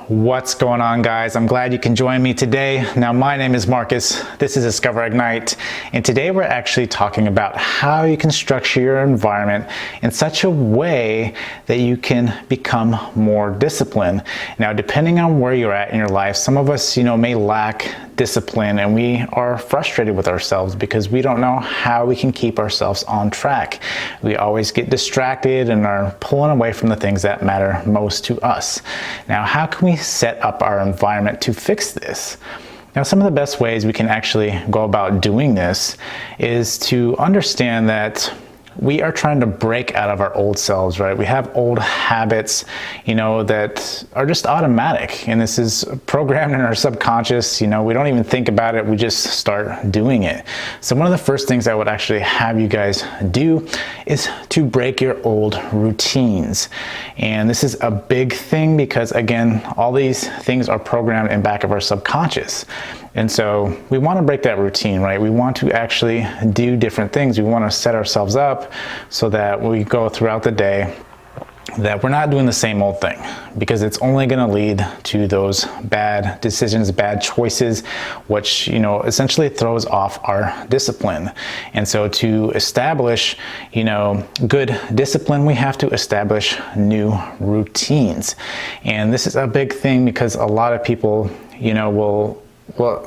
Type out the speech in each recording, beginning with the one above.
What's going on, guys? I'm glad you can join me today. Now, my name is Marcus. This is Discover Ignite, and today we're actually talking about how you can structure your environment in such a way that you can become more disciplined. Now, depending on where you're at in your life, some of us, may lack discipline, and we are frustrated with ourselves because we don't know how we can keep ourselves on track. We always get distracted and are pulling away from the things that matter most to us. Now, how can we set up our environment to fix this? Now, some of the best ways we can actually go about doing this is to understand that we are trying to break out of our old selves, right? We have old habits, that are just automatic, and this is programmed in our subconscious. We don't even think about it, we just start doing it. So one of the first things I would actually have you guys do is to break your old routines. And this is a big thing because, again, all these things are programmed in back of our subconscious. And so we want to break that routine, right? We want to actually do different things. We want to set ourselves up so that we go throughout the day that we're not doing the same old thing, because it's only going to lead to those bad decisions, bad choices, which, essentially throws off our discipline. And so to establish, good discipline, we have to establish new routines. And this is a big thing because a lot of people, will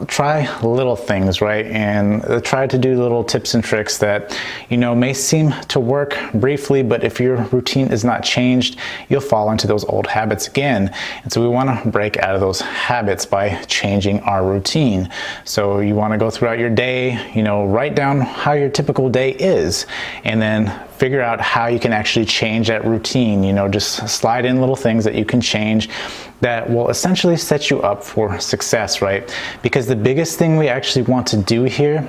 try little things, right? And try to do little tips and tricks that, may seem to work briefly, but if your routine is not changed, you'll fall into those old habits again. And so we want to break out of those habits by changing our routine. So you want to go throughout your day, write down how your typical day is, and then figure out how you can actually change that routine. Just slide in little things that you can change that will essentially set you up for success, right? Because the biggest thing we actually want to do here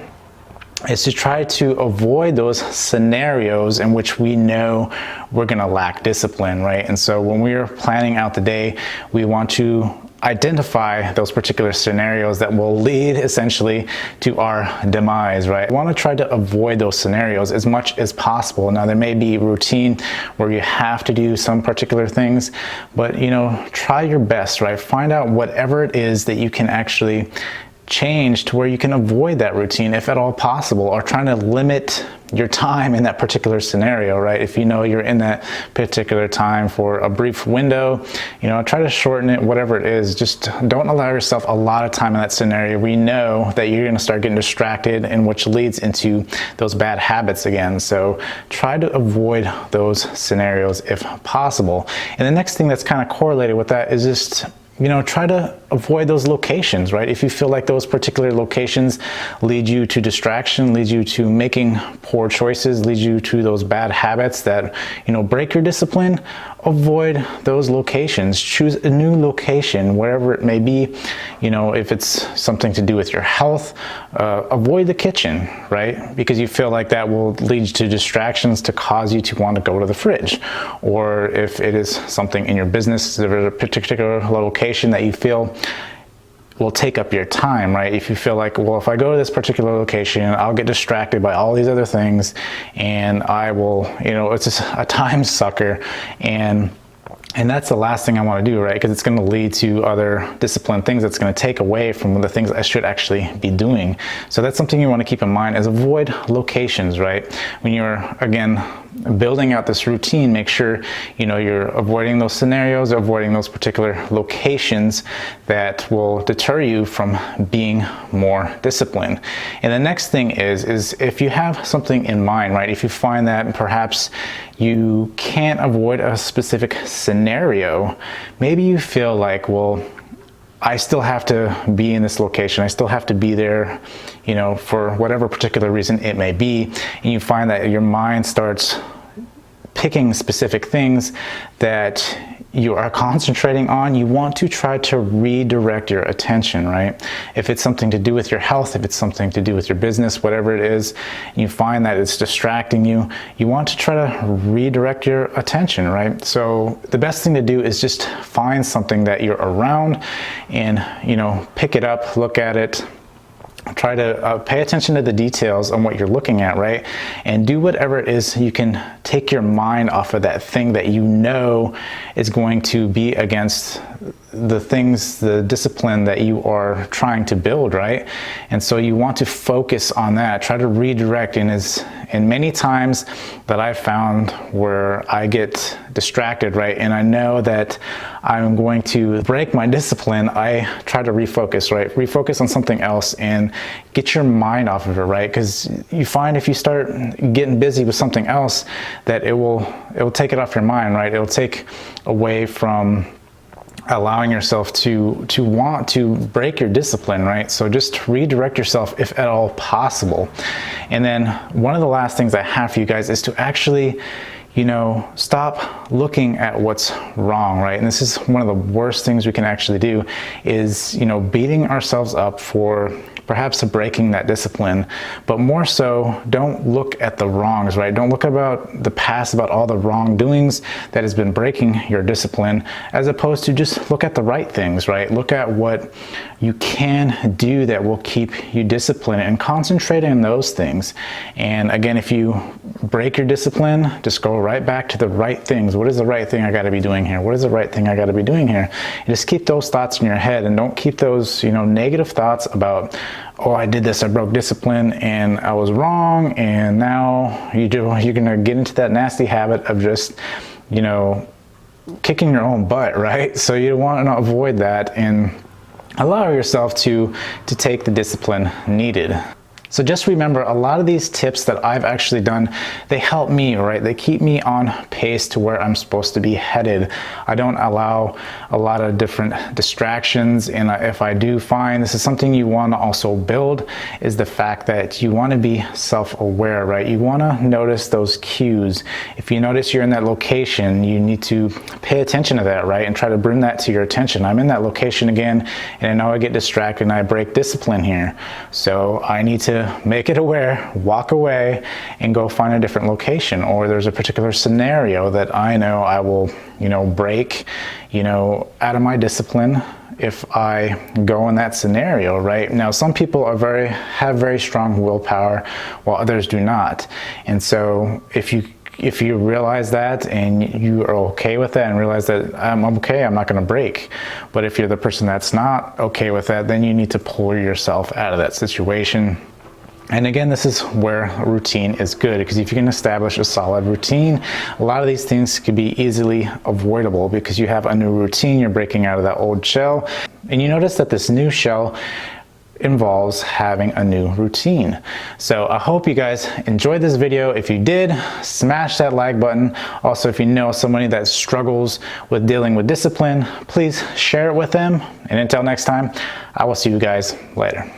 is to try to avoid those scenarios in which we know we're going to lack discipline, right? And so when we're planning out the day, we want to identify those particular scenarios that will lead essentially to our demise, right? We want to try to avoid those scenarios as much as possible. Now, there may be routine where you have to do some particular things, but try your best, right? Find out whatever it is that you can actually change to where you can avoid that routine if at all possible, or trying to limit your time in that particular scenario, right? If you're in that particular time for a brief window, try to shorten it, whatever it is. Just don't allow yourself a lot of time in that scenario. We know that you're going to start getting distracted, and which leads into those bad habits again. So try to avoid those scenarios if possible. And the next thing that's kind of correlated with that is just try to avoid those locations, right? If you feel like those particular locations lead you to distraction, lead you to making poor choices, lead you to those bad habits that, break your discipline, avoid those locations. Choose a new location, wherever it may be. If it's something to do with your health, avoid the kitchen, right? Because you feel like that will lead to distractions to cause you to want to go to the fridge. Or if it is something in your business, there's a particular location that you feel will take up your time, right? If you feel like, well, if I go to this particular location, I'll get distracted by all these other things, and I will, it's just a time sucker, and that's the last thing I want to do, right? Because it's going to lead to other discipline things that's going to take away from the things I should actually be doing. So that's something you want to keep in mind, is avoid locations, right? When you're, again, building out this routine, make sure you're avoiding those scenarios, avoiding those particular locations that will deter you from being more disciplined. And the next thing is if you have something in mind, right? If you find that perhaps you can't avoid a specific scenario, maybe you feel like, well, I still have to be in this location. I still have to be there, for whatever particular reason it may be. And you find that your mind starts picking specific things that you are concentrating on. You want to try to redirect your attention, right? If it's something to do with your health, if it's something to do with your business, whatever it is, and you find that it's distracting you, you want to try to redirect your attention, right? So the best thing to do is just find something that you're around and, pick it up, look at it, try to pay attention to the details on what you're looking at, right? And do whatever it is you can take your mind off of that thing that you know is going to be against the things, the discipline that you are trying to build, right? And so you want to focus on that, try to redirect. And many times that I've found where I get distracted, right, and I know that I'm going to break my discipline, I try to refocus, right? Refocus on something else and get your mind off of it, right? Because you find if you start getting busy with something else, that it will take it off your mind, right? It will take away from allowing yourself to want to break your discipline, right? So just redirect yourself if at all possible. And then one of the last things I have for you guys is to actually, stop looking at what's wrong, right? And this is one of the worst things we can actually do is, beating ourselves up for perhaps breaking that discipline, but more so, don't look at the wrongs, right? Don't look about the past, about all the wrongdoings that has been breaking your discipline, as opposed to just look at the right things, right? Look at what you can do that will keep you disciplined and concentrate on those things. And again, if you break your discipline, just go right back to the right things. What is the right thing I got to be doing here? What is the right thing I got to be doing here? And just keep those thoughts in your head, and don't keep those, negative thoughts about, oh, I did this, I broke discipline and I was wrong, and now you're going to get into that nasty habit of just, kicking your own butt, right? So you want to avoid that and allow yourself to take the discipline needed. So just remember, a lot of these tips that I've actually done, they help me, right? They keep me on pace to where I'm supposed to be headed. I don't allow a lot of different distractions. And if I do find this is something you want to also build, is the fact that you want to be self-aware, right? You want to notice those cues. If you notice you're in that location, you need to pay attention to that, right? And try to bring that to your attention. I'm in that location again, and I know I get distracted and I break discipline here. So I need to make it aware, walk away, and go find a different location. Or there's a particular scenario that I know I will, break, out of my discipline if I go in that scenario, right? Now, some people have very strong willpower, while others do not. And so if you realize that and you are okay with that and realize that I'm okay, I'm not going to break. But if you're the person that's not okay with that, then you need to pull yourself out of that situation. And again, this is where a routine is good, because if you can establish a solid routine, a lot of these things can be easily avoidable because you have a new routine, you're breaking out of that old shell, and you notice that this new shell involves having a new routine. So I hope you guys enjoyed this video. If you did, smash that like button. Also, if you know somebody that struggles with dealing with discipline, please share it with them. And until next time, I will see you guys later.